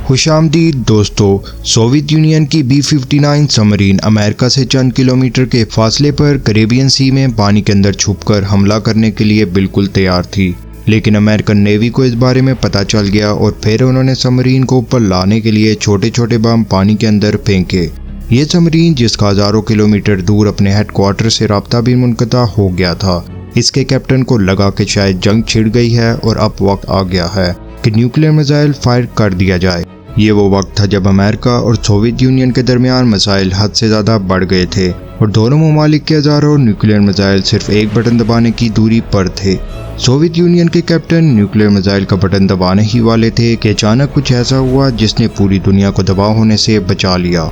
खुशामदीद दोस्तों, Soviet union की B-59 submarine America से चंद किलोमीटर के फासले पर कैरेबियन सी में पानी के अंदर छुपकर हमला करने के लिए बिल्कुल तैयार थी। लेकिन अमेरिकन नेवी को इस बारे में पता चल गया और फिर उन्होंने सबमरीन को ऊपर लाने के लिए छोटे छोटे बम पानी के अंदर फेंके। ये सबमरीन, जिसका हज़ारों किलोमीटर दूर अपने हेडक्वार्टर से राब्ता भी मुनक़ता हो गया था, इसके कैप्टन को लगा कि शायद जंग छिड़ गई है और अब वक्त आ गया है कि न्यूक्लियर मिसाइल फायर कर दिया जाए। ये वो वक्त था जब अमेरिका और सोवियत यूनियन के दरमियान मिसाइल हद से ज़्यादा बढ़ गए थे और दोनों ममालिक के हज़ारों न्यूक्लियर मिसाइल सिर्फ एक बटन दबाने की दूरी पर थे। सोवियत यूनियन के कैप्टन न्यूक्लियर मिसाइल का बटन दबाने ही वाले थे कि अचानक कुछ ऐसा हुआ जिसने पूरी दुनिया को तबाह होने से बचा लिया।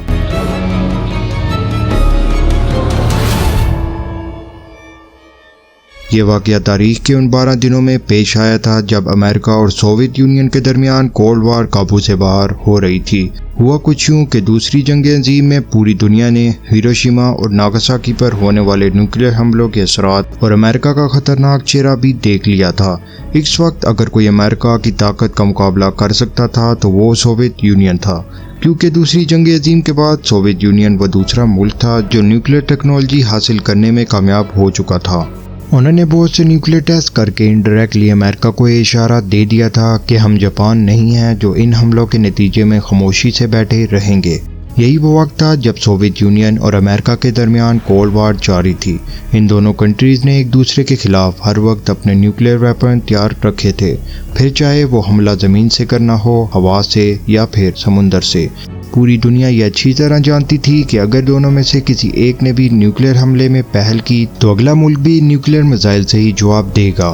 ये वाक़या तारीख के उन 12 दिनों में पेश आया था जब अमेरिका और सोवियत यूनियन के दरमियान कोल्ड वार काबू से बाहर हो रही थी। हुआ कुछ यूँ कि दूसरी जंग अज़ीम में पूरी दुनिया ने हिरोशिमा और नागासाकी पर होने वाले न्यूक्लियर हमलों के असरात और अमेरिका का खतरनाक चेहरा भी देख लिया था। इस वक्त अगर कोई अमेरिका की ताकत का मुकाबला कर सकता था तो वो सोवियत यूनियन था, क्योंकि दूसरी जंग अज़ीम के बाद सोवियत यूनियन वो दूसरा मुल्क था जो न्यूक्लियर टेक्नोलॉजी हासिल करने में कामयाब हो चुका था। उन्होंने बहुत से न्यूक्लियर टेस्ट करके इनडायरेक्टली अमेरिका को ये इशारा दे दिया था कि हम जापान नहीं हैं जो इन हमलों के नतीजे में खामोशी से बैठे रहेंगे। यही वो वक्त था जब सोवियत यूनियन और अमेरिका के दरमियान कोल्ड वार जारी थी। इन दोनों कंट्रीज़ ने एक दूसरे के खिलाफ हर वक्त अपने न्यूक्लियर वेपन तैयार रखे थे, फिर चाहे वो हमला ज़मीन से करना हो, हवा से या फिर समुंदर से। पूरी दुनिया ये अच्छी तरह जानती थी कि अगर दोनों में से किसी एक ने भी न्यूक्लियर हमले में पहल की तो अगला मुल्क भी न्यूक्लियर मिसाइल से ही जवाब देगा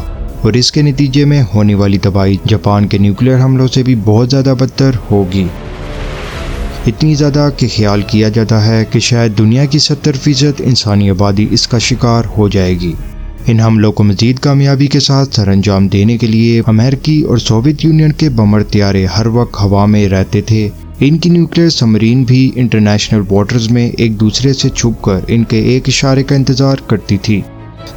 और इसके नतीजे में होने वाली तबाही जापान के न्यूक्लियर हमलों से भी बहुत ज़्यादा बदतर होगी। इतनी ज़्यादा कि ख्याल किया जाता है कि शायद दुनिया की 70% इंसानी आबादी इसका शिकार हो जाएगी। इन हमलों को मज़ीद कामयाबी के साथ सरअंजाम देने के लिए अमेरिकी और सोवियत यूनियन के बमर तैयारे हर वक्त हवा में रहते थे। इनकी न्यूक्लियर सबमरीन भी इंटरनेशनल वाटर्स में एक दूसरे से छुपकर इनके एक इशारे का इंतज़ार करती थी।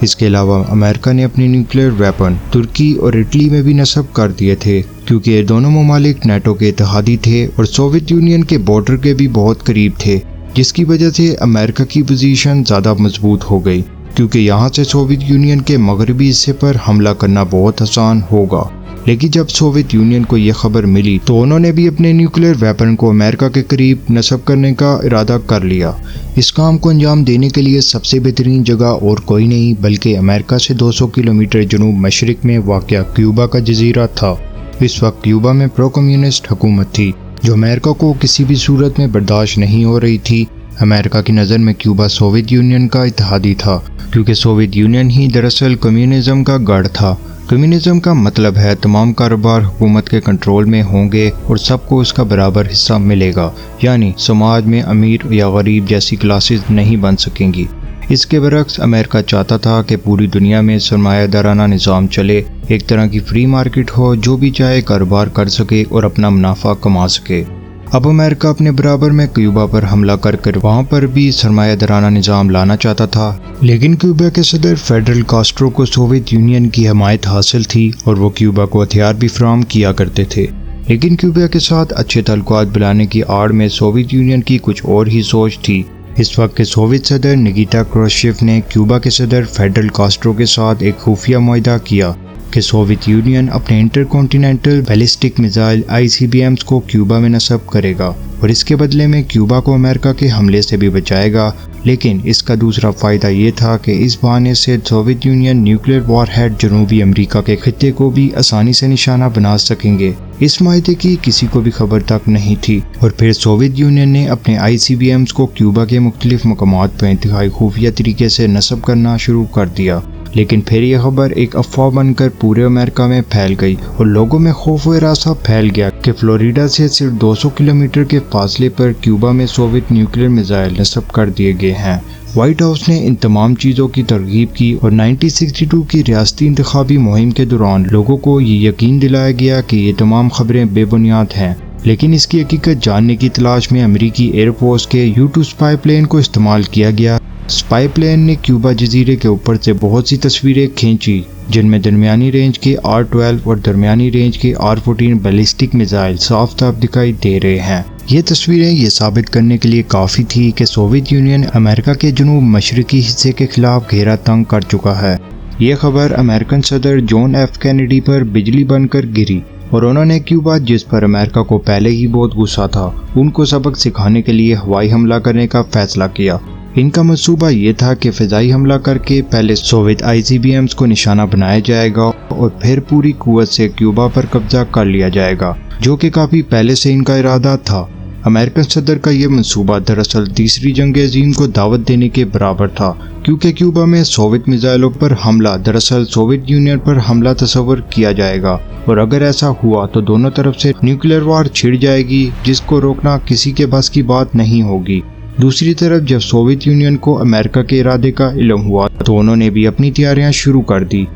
इसके अलावा अमेरिका ने अपने न्यूक्लियर वेपन तुर्की और इटली में भी नस्ब कर दिए थे, क्योंकि ये दोनों ममालिक नेटो के इत्तेहादी थे और सोवियत यूनियन के बॉर्डर के भी बहुत करीब थे, जिसकी वजह से अमेरिका की पोजीशन ज़्यादा मजबूत हो गई, क्योंकि यहाँ से सोवियत यूनियन के मगरबी हिस्से पर हमला करना बहुत आसान होगा। लेकिन जब सोवियत यूनियन को यह खबर मिली तो उन्होंने भी अपने न्यूक्लियर वेपन को अमेरिका के करीब नस्ब करने का इरादा कर लिया। इस काम को अंजाम देने के लिए सबसे बेहतरीन जगह और कोई नहीं बल्कि अमेरिका से 200 किलोमीटर जनूब मशरिक में वाक़या क्यूबा का जजीरा था। इस वक्त क्यूबा में प्रो कम्युनिस्ट हुकूमत थी जो अमेरिका को किसी भी सूरत में बर्दाश्त नहीं हो रही थी। अमेरिका की नज़र में क्यूबा सोवियत यूनियन का इत्तेहादी था, क्योंकि सोवियत यूनियन ही दरअसल कम्युनिज़म का गढ़ था। कम्युनिज़म का मतलब है तमाम कारोबार हुकूमत के कंट्रोल में होंगे और सबको उसका बराबर हिस्सा मिलेगा, यानी समाज में अमीर या गरीब जैसी क्लासेस नहीं बन सकेंगी। इसके बरक्स अमेरिका चाहता था कि पूरी दुनिया में सरमायादाराना निज़ाम चले, एक तरह की फ्री मार्केट हो, जो भी चाहे कारोबार कर सके और अपना मुनाफा कमा सके। अब अमेरिका अपने बराबर में क्यूबा पर हमला कर वहाँ पर भी सरमायादाराना निज़ाम लाना चाहता था। लेकिन क्यूबा के सदर फेडरल कास्ट्रो को सोवियत यूनियन की हमायत हासिल थी और वो क्यूबा को हथियार भी फराहम किया करते थे। लेकिन क्यूबा के साथ अच्छे ताल्लुकात बनाने की आड़ में सोवियत यूनियन की कुछ और ही सोच थी। इस वक्त के सोवियत सदर निकिता क्रुश्चेव ने क्यूबा के सदर फेडरल कास्ट्रो के साथ एक खुफिया मुआहदा किया कि सोवियत यूनियन अपने इंटरकॉन्टिनेंटल बैलिस्टिक मिसाइल ICBMs को क्यूबा में नस्ब करेगा और इसके बदले में क्यूबा को अमेरिका के हमले से भी बचाएगा। लेकिन इसका दूसरा फ़ायदा ये था कि इस बहाने से सोवियत यूनियन न्यूक्लियर वॉरहेड जनूबी अमेरिका के खित्ते को भी आसानी से निशाना बना सकेंगे। इस मायदे की किसी को भी खबर तक नहीं थी और फिर सोवियत यूनियन ने अपने ICBMs को क्यूबा के मुख्तलिफ मकामात पर इंतहाई खुफिया तरीके से नस्ब करना शुरू कर दिया। लेकिन फिर यह खबर एक अफवाह बनकर पूरे अमेरिका में फैल गई और लोगों में खौफ व हरासा फैल गया कि फ्लोरिडा से सिर्फ 200 किलोमीटर के फासले पर क्यूबा में सोवियत न्यूक्लियर मिसाइल नस्ब कर दिए गए हैं। व्हाइट हाउस ने इन तमाम चीज़ों की तरगीब की और 1962 की रियासती इंतखाबी मुहिम के दौरान लोगों को ये यकीन दिलाया गया कि ये तमाम खबरें बेबुनियाद हैं। लेकिन इसकी हकीकत जानने की तलाश में अमेरिकी एयरफोर्स के U-2 स्पाई प्लेन को इस्तेमाल किया गया स्पाई प्लेन ने क्यूबा जजीरे के ऊपर से बहुत सी तस्वीरें खींची जिनमें दरमियानी रेंज के R-12 और दरमियानी रेंज के R-14 बैलिस्टिक मिसाइल साफ साफ दिखाई दे रहे हैं। ये तस्वीरें ये साबित करने के लिए काफ़ी थी कि सोवियत यूनियन अमेरिका के जनूब मशरकी हिस्से के खिलाफ घेरा तंग कर चुका है। ये खबर अमेरिकन सदर जॉन एफ कैनेडी पर बिजली बनकर गिरी और उन्होंने क्यूबा, जिस पर अमेरिका को पहले ही बहुत गुस्सा था, उनको सबक सिखाने के लिए हवाई हमला करने का फैसला किया। इनका मंसूबा ये था कि फ़िज़ाई हमला करके पहले सोवियत ICBMs को निशाना बनाया जाएगा और फिर पूरी कुव्वत से क्यूबा पर कब्जा कर लिया जाएगा, जो कि काफ़ी पहले से इनका इरादा था। अमेरिकन सदर का ये मंसूबा दरअसल तीसरी जंग अज़ीम को दावत देने के बराबर था, क्योंकि क्यूबा में सोवियत मिसाइलों पर हमला दरअसल सोवियत यूनियन पर हमला तस्वर किया जाएगा और अगर ऐसा हुआ तो दोनों तरफ से न्यूक्लियर वार छिड़ जाएगी, जिसको रोकना किसी के बस की बात नहीं होगी। दूसरी तरफ जब सोवियत यूनियन को अमेरिका के इरादे का इल्म हुआ तो उन्होंने भी अपनी तैयारियां शुरू कर दी।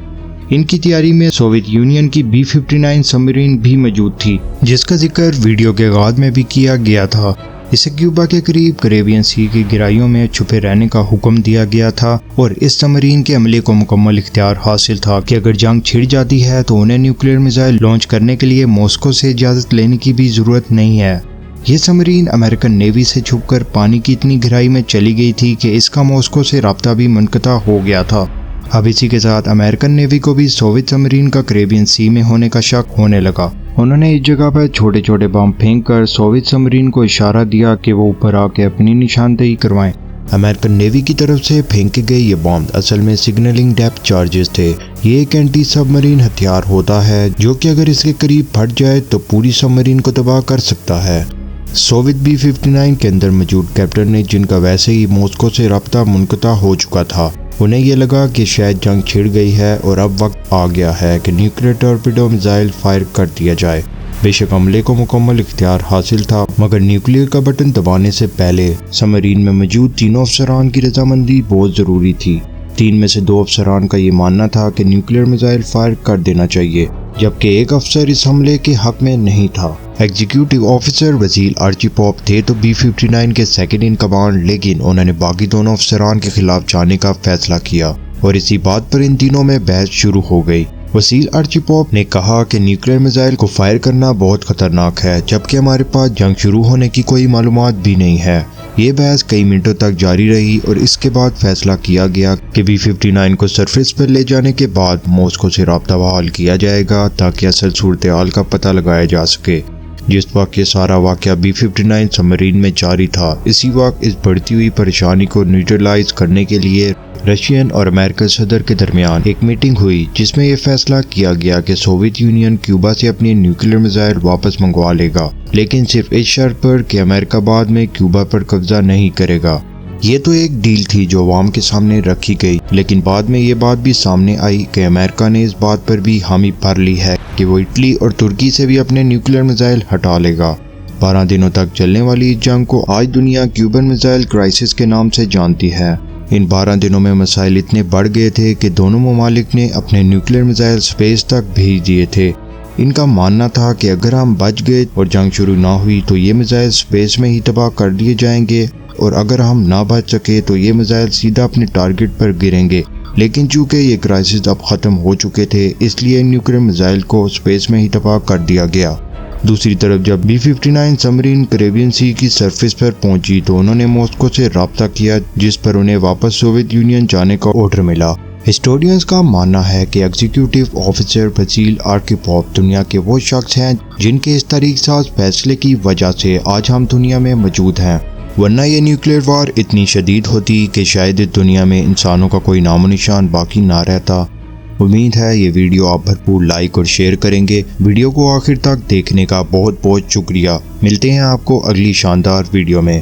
इनकी तैयारी में सोवियत यूनियन की B-59 सबमरीन भी मौजूद थी, जिसका जिक्र वीडियो के आगाज़ में भी किया गया था। इसे क्यूबा के करीब कैरेबियन सी की गहराइयों में छुपे रहने का हुक्म दिया गया था और इस सबमरीन के अमले को मुकम्मल इख्तियार हासिल था कि अगर जंग छिड़ जाती है तो उन्हें न्यूक्लियर मिसाइल लॉन्च करने के लिए मॉस्को से इजाज़त लेने की भी ज़रूरत नहीं है। ये सबमरीन अमेरिकन नेवी से छुपकर पानी की इतनी गहराई में चली गई थी कि इसका मॉस्को से राब्ता भी मुनक़ता हो गया था। अब इसी के साथ अमेरिकन नेवी को भी सोवियत सबमरीन का कैरेबियन सी में होने का शक होने लगा। उन्होंने इस जगह पर छोटे छोटे बम फेंक कर सोवियत सबमरीन को इशारा दिया कि वो ऊपर आके अपनी निशानदेही करवाएं। अमेरिकन नेवी की तरफ से फेंके गए ये बम असल में सिग्नलिंग डेप्थ चार्जेस थे। ये एक एंटी सबमरीन हथियार होता है जो कि अगर इसके करीब फट जाए तो पूरी सबमरीन को तबाह कर सकता है। सोवियत B-59 के अंदर मौजूद कैप्टन ने, जिनका वैसे ही मॉस्को से राब्ता मुनक़ता हो चुका था, उन्हें यह लगा कि शायद जंग छिड़ गई है और अब वक्त आ गया है कि न्यूक्लियर टॉर्पीडो मिसाइल फायर कर दिया जाए। बेशक हमले को मुकम्मल इख्तियार हासिल था, मगर न्यूक्लियर का बटन दबाने से पहले सबमरीन में मौजूद तीनों अफसरान की रजामंदी बहुत ज़रूरी थी। 3 में से 2 अफसरान का ये मानना था कि न्यूक्लियर मिसाइल फायर कर देना चाहिए, जबकि एक अफसर इस हमले के हक में नहीं था। एग्जीक्यूटिव ऑफिसर वसील आर्चीपॉप थे तो B-59 के सेकंड इन कमांड, लेकिन उन्होंने बाकी दोनों अफसरान के खिलाफ जाने का फैसला किया और इसी बात पर इन तीनों में बहस शुरू हो गई। वसील आर्चीपॉप ने कहा कि न्यूक्लियर मिसाइल को फायर करना बहुत खतरनाक है, जबकि हमारे पास जंग शुरू होने की कोई मालूमात भी नहीं है। ये बहस कई मिनटों तक जारी रही और इसके बाद फैसला किया गया कि B-59 को सरफेस पर ले जाने के बाद मॉस्को से राब्ता बहाल किया जाएगा ताकि असल सूरत हाल का पता लगाया जा सके। जिस वक्त ये सारा वाक़या B-59 सबमरीन में जारी था, इसी वक्त इस बढ़ती हुई परेशानी को न्यूट्रलाइज करने के लिए रशियन और अमेरिकन सदर के दरमियान एक मीटिंग हुई, जिसमें यह फैसला किया गया कि सोवियत यूनियन क्यूबा से अपनी न्यूक्लियर मिसाइल वापस मंगवा लेगा, लेकिन सिर्फ इस शर्त पर कि अमेरिका बाद में क्यूबा पर कब्जा नहीं करेगा। ये तो एक डील थी जो अवाम के सामने रखी गई, लेकिन बाद में ये बात भी सामने आई कि अमेरिका ने इस बात पर भी हामी भर ली है कि वो इटली और तुर्की से भी अपने न्यूक्लियर मिसाइल हटा लेगा। 12 दिनों तक चलने वाली इस जंग को आज दुनिया क्यूबन मिसाइल क्राइसिस के नाम से जानती है। इन 12 दिनों में मसाइल इतने बढ़ गए थे कि दोनों ममालिक ने अपने न्यूक्लियर मिसाइल स्पेस तक भेज दिए थे। इनका मानना था कि अगर हम बच गए और जंग शुरू ना हुई तो ये मिसाइल स्पेस में ही तबाह कर दिए जाएंगे, और अगर हम ना बच सके तो ये मिसाइल सीधा अपने टारगेट पर गिरेंगे। लेकिन चूंकि ये क्राइसिस अब ख़त्म हो चुके थे, इसलिए न्यूक्लियर मिसाइल को स्पेस में ही तबाह कर दिया गया। दूसरी तरफ जब B-59 सबमरीन कैरेबियन सी की सरफेस पर पहुंची तो उन्होंने मॉस्को से राब्ता किया, जिस पर उन्हें वापस सोवियत यूनियन जाने का ऑर्डर मिला। हिस्टोरियंस का मानना है कि एग्जीक्यूटिव ऑफिसर वसील आर्चीपॉप दुनिया के वो शख्स हैं जिनके इस तरीक़साज़ फैसले की वजह से आज हम दुनिया में मौजूद हैं, वरना ये न्यूक्लियर वार इतनी शदीद होती कि शायद इस दुनिया में इंसानों का कोई नामो निशान बाकी ना रहता। उम्मीद है ये वीडियो आप भरपूर लाइक और शेयर करेंगे। वीडियो को आखिर तक देखने का बहुत बहुत शुक्रिया। मिलते हैं आपको अगली शानदार वीडियो में।